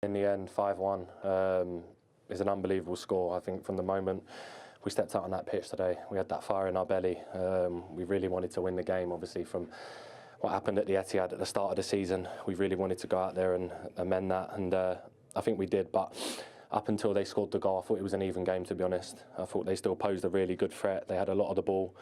In the end, 5-1 is an unbelievable score. I think from the moment we stepped out on that pitch today, we had that fire in our belly. We really wanted to win the game, obviously, from what happened at the Etihad at the start of the season. We really wanted to go out there and amend that, and I think we did. But up until they scored the goal, I thought it was an even game, to be honest. I thought they still posed a really good threat. They had a lot of the ball.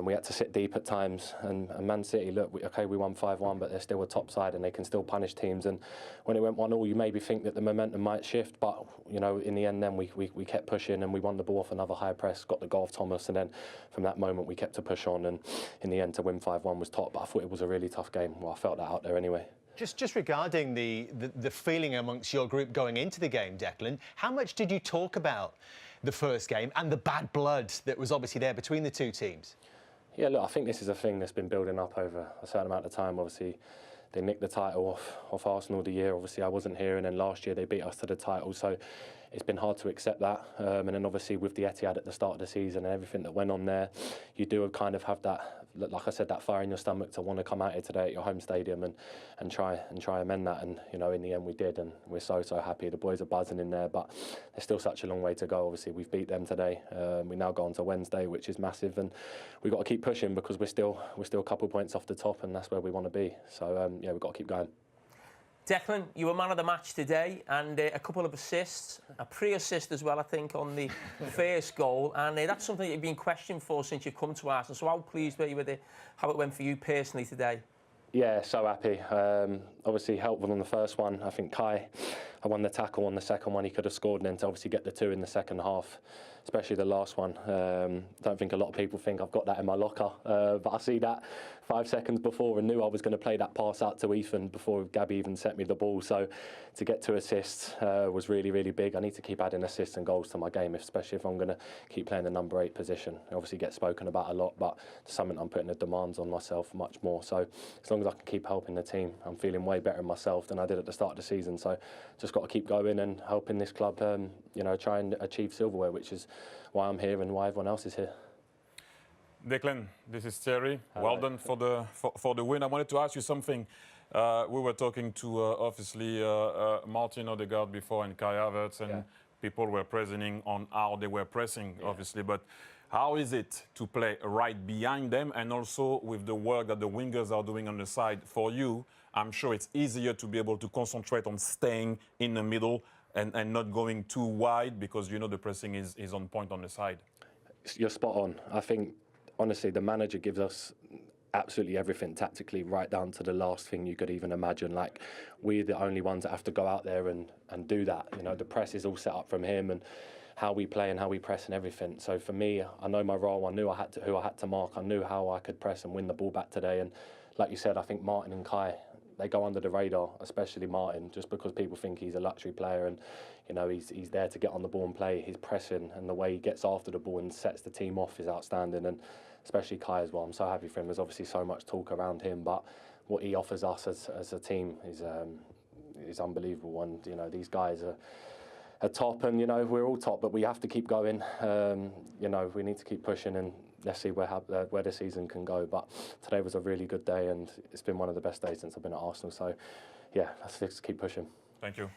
We had to sit deep at times, and Man City, look, we won 5-1, but they're still a top side and they can still punish teams. And when it went 1-1, you maybe think that the momentum might shift, but you know, in the end, then we kept pushing and we won the ball off another high press, got the goal of Thomas, and then from that moment we kept to push on, and in the end to win 5-1 was top. But I thought it was a really tough game. Well, I felt that out there anyway. Just regarding the feeling amongst your group going into the game, Declan, how much did you talk about the first game and the bad blood that was obviously there between the two teams? Yeah, look, I think this is a thing that's been building up over a certain amount of time. Obviously, they nicked the title off Arsenal the year. Obviously, I wasn't here, and then last year they beat us to the title. So it's been hard to accept that. And then obviously with the Etihad at the start of the season and everything that went on there, you do kind of have that, like I said, that fire in your stomach to want to come out here today at your home stadium and try amend that. And you know, in the end we did, and we're so happy. The boys are buzzing in there, but there's still such a long way to go. Obviously we've beat them today. We now go on to Wednesday, which is massive, and we've got to keep pushing because we're still a couple points off the top, and that's where we want to be. So yeah, we've got to keep going. Declan, you were man of the match today, and a couple of assists, a pre-assist as well, I think, on the first goal, and that's something you've been questioned for since you've come to Arsenal. So how pleased were you with how it went for you personally today? Yeah, so happy. Obviously helpful on the first one. I think Kai, I won the tackle on the second one. He could have scored, and then to obviously get the two in the second half, especially the last one. Don't think a lot of people think I've got that in my locker, but I see that 5 seconds before and knew I was going to play that pass out to Ethan before Gabby even sent me the ball. So to get 2 assists was really, really big. I need to keep adding assists and goals to my game, especially if I'm going to keep playing the number 8 position. It obviously gets spoken about a lot, but it's something I'm putting the demands on myself much more. So as long as I can keep helping the team, I'm feeling way better in myself than I did at the start of the season. So just got to keep going and helping this club, you know, try and achieve silverware, which is why I'm here and why everyone else is here. Declan, this is Thierry. Hello. Well done for the win. I wanted to ask you something. We were talking to obviously Martin Odegaard before and Kai Havertz, and people were praising on how they were pressing, obviously. But how is it to play right behind them, and also with the work that the wingers are doing on the side for you? I'm sure it's easier to be able to concentrate on staying in the middle and not going too wide, because you know the pressing is on point on the side. You're spot on. I think, honestly, the manager gives us absolutely everything tactically, right down to the last thing you could even imagine. Like, we're the only ones that have to go out there and do that. You know, the press is all set up from him, and how we play and how we press and everything. So for me, I know my role. I knew who I had to mark. I knew how I could press and win the ball back today. And like you said, I think Martin and Kai, they go under the radar, especially Martin, just because people think he's a luxury player, and you know, he's there to get on the ball and play. His pressing and the way he gets after the ball and sets the team off is outstanding, and especially Kai as well. I'm so happy for him. There's obviously so much talk around him, but what he offers us as a team is unbelievable. And you know, these guys are top, and you know, we're all top, but we have to keep going. You know, we need to keep pushing, and let's see where the season can go. But today was a really good day, and it's been one of the best days since I've been at Arsenal. So yeah, let's keep pushing. Thank you.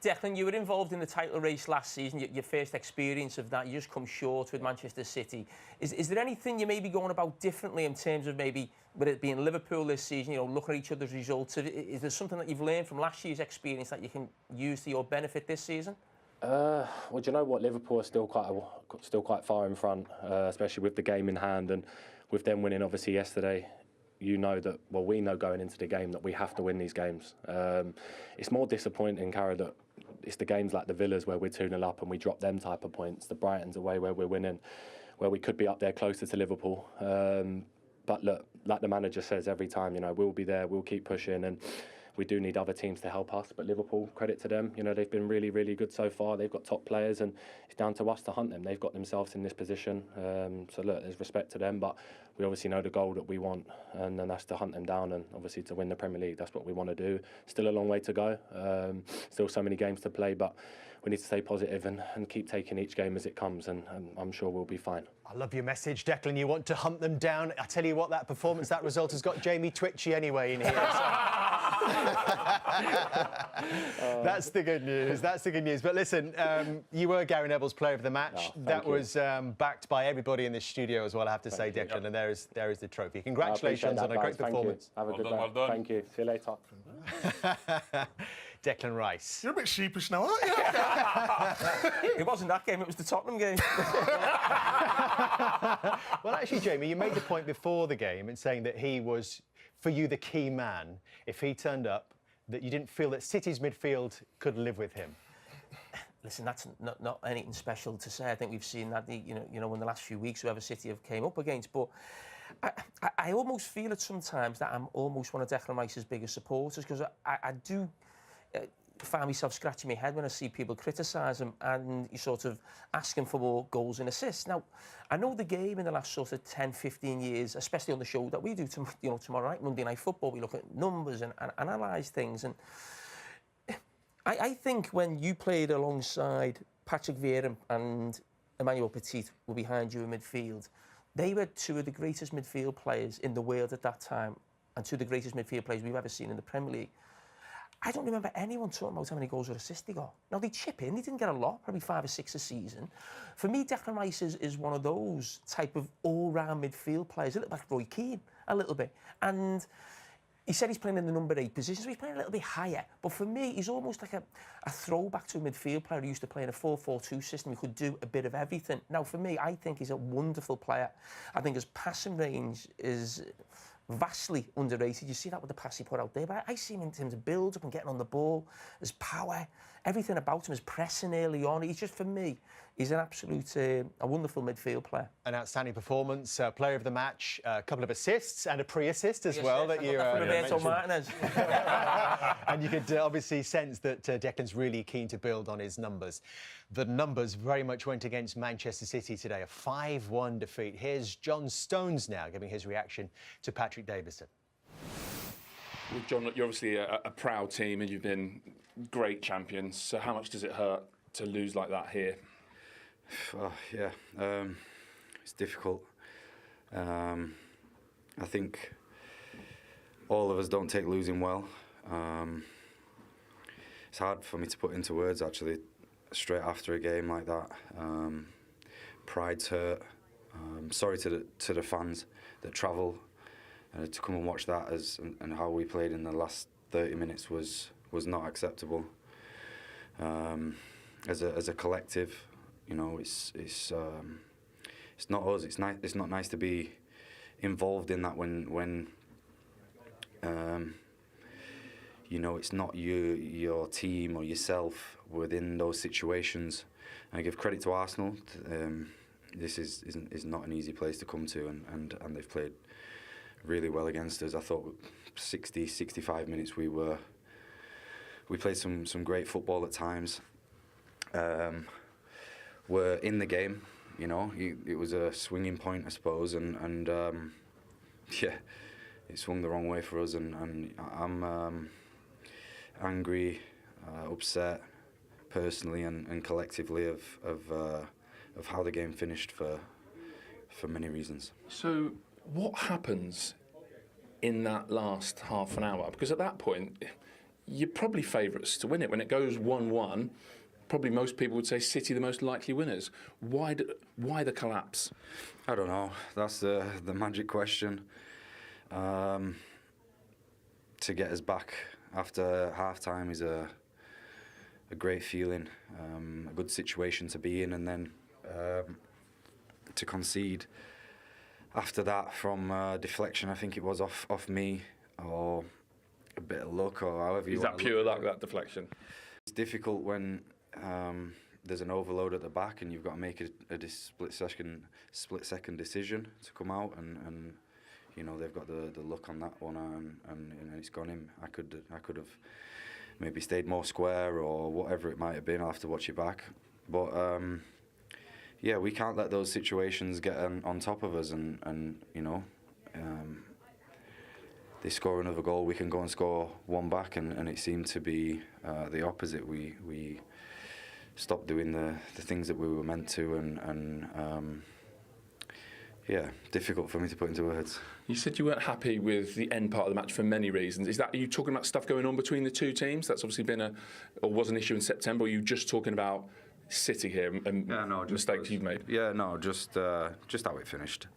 Declan, you were involved in the title race last season, your first experience of that. You just come short with Manchester City. Is there anything you may be going about differently in terms of maybe, with it being Liverpool this season, you know, looking at each other's results? Is there something that you've learned from last year's experience that you can use to your benefit this season? Well, do you know what? Liverpool are still quite far in front, especially with the game in hand, and with them winning obviously yesterday. You know that, well, we know going into the game that we have to win these games. It's more disappointing, Cara, that it's the games like the Villas where we're 2-0 up and we drop them type of points, the Brightons away where we're winning, where we could be up there closer to Liverpool. But look, like the manager says every time, you know, we'll be there, we'll keep pushing, and we do need other teams to help us. But Liverpool, credit to them, you know, they've been really, really good so far. They've got top players, and it's down to us to hunt them. They've got themselves in this position. So look, there's respect to them, but we obviously know the goal that we want, and then that's to hunt them down and obviously to win the Premier League. That's what we want to do. Still a long way to go. Still so many games to play, but we need to stay positive and keep taking each game as it comes, and I'm sure we'll be fine. I love your message, Declan. You want to hunt them down. I tell you what, that performance, that result has got Jamie twitchy anyway in here. So. That's the good news. That's the good news. But listen, you were Gary Neville's player of the match. Oh, that was backed by everybody in the studio as well, I have to say, Declan. And there is the trophy. Congratulations on a great performance. Have a good day. Well done. Thank you. See you later. Declan Rice. You're a bit sheepish now, aren't you? It wasn't that game, it was the Tottenham game. Well, actually, Jamie, you made the point before the game in saying that he was, for you, the key man. If he turned up, that you didn't feel that City's midfield could live with him. Listen, that's not anything special to say. I think we've seen that, you know, in the last few weeks, whoever City have came up against. But I almost feel it sometimes that I'm almost one of Declan Rice's biggest supporters, because I do find myself scratching my head when I see people criticise him and you sort of asking for more goals and assists. Now, I know the game in the last sort of 10, 15 years, especially on the show that we do tomorrow night, Monday Night Football, we look at numbers and analyse things. And I think when you played alongside Patrick Vieira and Emmanuel Petit were behind you in midfield, they were two of the greatest midfield players in the world at that time and two of the greatest midfield players we've ever seen in the Premier League. I don't remember anyone talking about how many goals or assists they got. Now, they chip in, they didn't get a lot, probably 5 or 6 a season. For me, Declan Rice is one of those type of all-round midfield players, a little bit like Roy Keane, a little bit. And he said he's playing in the number 8 position, so he's playing a little bit higher. But for me, he's almost like a throwback to a midfield player who used to play in a 4-4-2 system. He could do a bit of everything. Now, for me, I think he's a wonderful player. I think his passing range is vastly underrated. You see that with the pass he put out there, but I see him in terms of build-up and getting on the ball, his power, everything about him, his pressing early on. He's just, for me, he's an absolute, a wonderful midfield player. An outstanding performance, player of the match, a couple of assists and a pre-assist as well. That you Roberto Martinez. And you could obviously sense that Declan's really keen to build on his numbers. The numbers very much went against Manchester City today, a 5-1 defeat. Here's John Stones now giving his reaction to Patrick Davison. Well, John, you're obviously a proud team and you've been great champions. So how much does it hurt to lose like that here? Oh, yeah, it's difficult. I think all of us don't take losing well. It's hard for me to put into words, actually, straight after a game like that. Pride's hurt. Sorry to the fans that travel to come and watch that, and how we played in the last 30 minutes was not acceptable. As a collective, you know, it's not us. It's not nice to be involved in that when you know, it's not your team or yourself within those situations. And I give credit to Arsenal. This is not an easy place to come to, and they've played really well against us. I thought 65 minutes we played some great football at times. We're in the game, you know. It was a swinging point, I suppose, and yeah, it swung the wrong way for us, and I'm angry, upset, personally and collectively of how the game finished for many reasons. So what happens in that last half an hour? Because at that point, you're probably favourites to win it. When it goes 1-1, probably most people would say City the most likely winners. Why the collapse? I don't know. That's the magic question. To get us back after half-time is a great feeling, a good situation to be in, and then to concede after that from deflection, I think it was off me, or a bit of luck, or however you want to look at it. Is that pure luck, that deflection? It's difficult when there's an overload at the back and you've got to make a split-second decision to come out, and you know, they've got the luck on that one, and it's gone in. I could have maybe stayed more square or whatever it might have been. I'll have to watch it back. But yeah, we can't let those situations get on top of us, and you know, they score another goal, we can go and score one back, and it seemed to be the opposite. We stopped doing the things that we were meant to, and Yeah, difficult for me to put into words. You said you weren't happy with the end part of the match for many reasons. Are you talking about stuff going on between the two teams? That's obviously been or was an issue in September. Or are you just talking about City here and mistakes you've made? Yeah, no, just how it finished.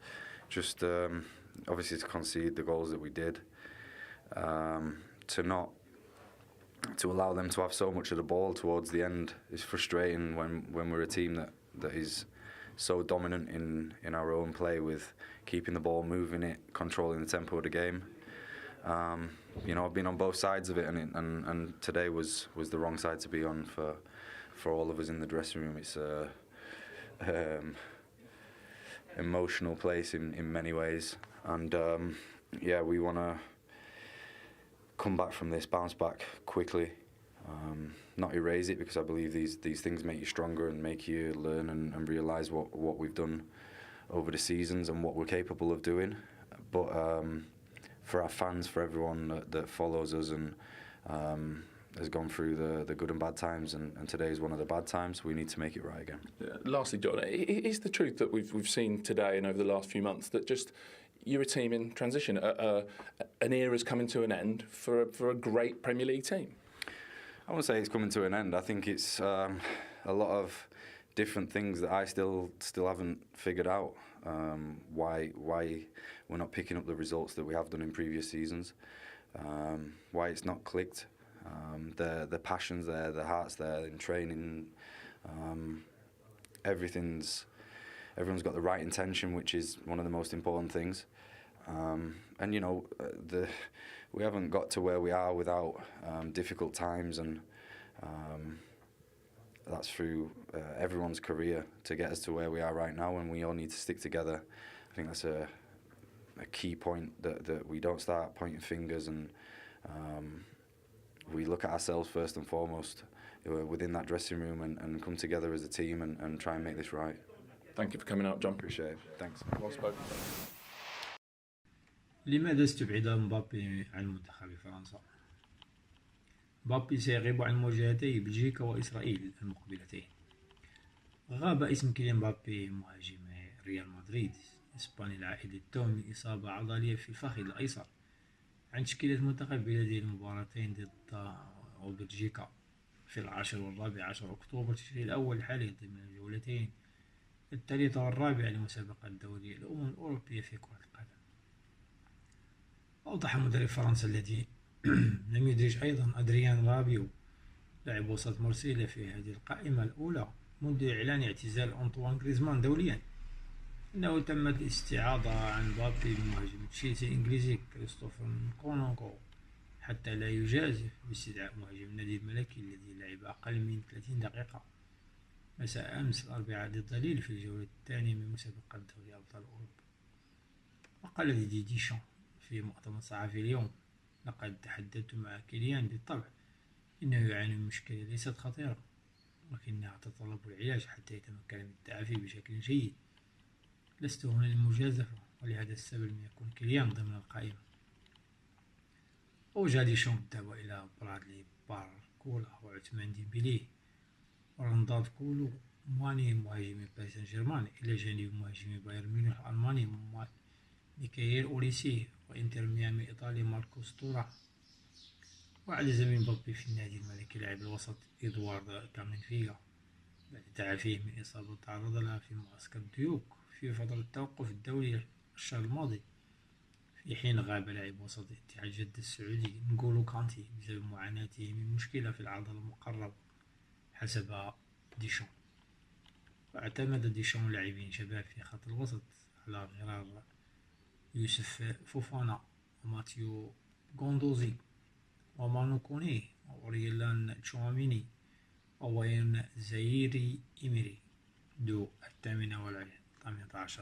Just obviously to concede the goals that we did, to allow them to have so much of the ball towards the end is frustrating when we're a team that is so dominant in our own play with keeping the ball, moving it, controlling the tempo of the game. I've been on both sides of it, and today was the wrong side to be on for all of us in the dressing room. It's a emotional place in many ways, and we want to come back from this, bounce back quickly, not erase it, because I believe these things make you stronger and make you learn and realise what we've done over the seasons and what we're capable of doing. But for our fans, for everyone that follows us and has gone through the good and bad times, and today is one of the bad times, we need to make it right again. Lastly, John, is the truth that we've seen today and over the last few months that just you're a team in transition, an era's coming to an end for a great Premier League team? I won't say it's coming to an end. I think it's a lot of different things that I still haven't figured out. Why we're not picking up the results that we have done in previous seasons. Why it's not clicked. The passion's there, the heart's there in training. Everyone's got the right intention, which is one of the most important things. We haven't got to where we are without difficult times, and that's through everyone's career to get us to where we are right now, and we all need to stick together. I think that's a key point, that we don't start pointing fingers, and we look at ourselves first and foremost within that dressing room and come together as a team and try and make this right. Thank you for coming out, John. Appreciate it. Thanks. Well spoken. لماذا استبعد مبابي عن منتخب فرنسا؟ مبابي سيغيب عن مواجهتي بلجيكا وإسرائيل المقبلتين. غاب اسم كيليان مبابي مهاجم ريال مدريد الإسباني العائد للتوم من إصابة عضلية في الفخذ الأيسر عن تشكيلة المنتخب بلديه المباراتين ضد بلجيكا في 10 و14 أكتوبر تشرين الأول الحالي ضمن الجولتين الثالثة والرابعة لمسابقة الدوري الأمم الأوروبية في كرة القدم. أوضح مدرب فرنسا الذي لم يدرج أيضا أدريان رابيو لاعب وسط مرسيليا في هذه القائمة الأولى منذ إعلان اعتزال أنطوان غريزمان دوليا أنه تمت الاستعاضة عن مبابي بمهاجم تشيلسي الإنجليزي كريستوفر نكونغو حتى لا يجازف باستدعاء مهاجم النادي الملكي الذي لعب أقل من 30 دقيقة مساء أمس الأربعاء ضد ليل في الجولة الثانية من مسابقة دوري أبطال أوروبا. وقال ديشان في مؤتمر صحفي اليوم: لقد تحدثت مع كيليان بالطبع، إنه يعاني من مشكلة ليست خطيرة ولكنها تتطلب العلاج حتى يتمكن من التعافي بشكل جيد. لست هنا للمجازفة، ولهذا السبب لم يكن كيليان ضمن القائمة. وجه ديشان بالدعوة إلى برادلي باركولا وعثمان ديمبيلي ورنداد كولو مواني مهاجم باريس سان جيرمان إلى جانب مهاجم بايرن ميونخ الألماني ميكايل أوليسي وإنتر ميامي إيطالي ماركو ستورا. وعلى زميل مبابي في النادي الملكي لاعب الوسط إدوارد كامينفيغا بعد تعافيه من إصابة تعرض لها في معسكر ديوك في فترة التوقف الدولي الشهر الماضي، في حين غاب لاعب وسط اتحاد جدة السعودي نغولو كانتي بسبب معاناته من مشكلة في العضلة المقربة حسب ديشان. واعتمد ديشان لاعبين شباب في خط الوسط على غرار يوسف فوفانا وماتيو غوندوزي ومانو كوني وأوريلان تشواميني ووين زايري إيميري ذو 18 و18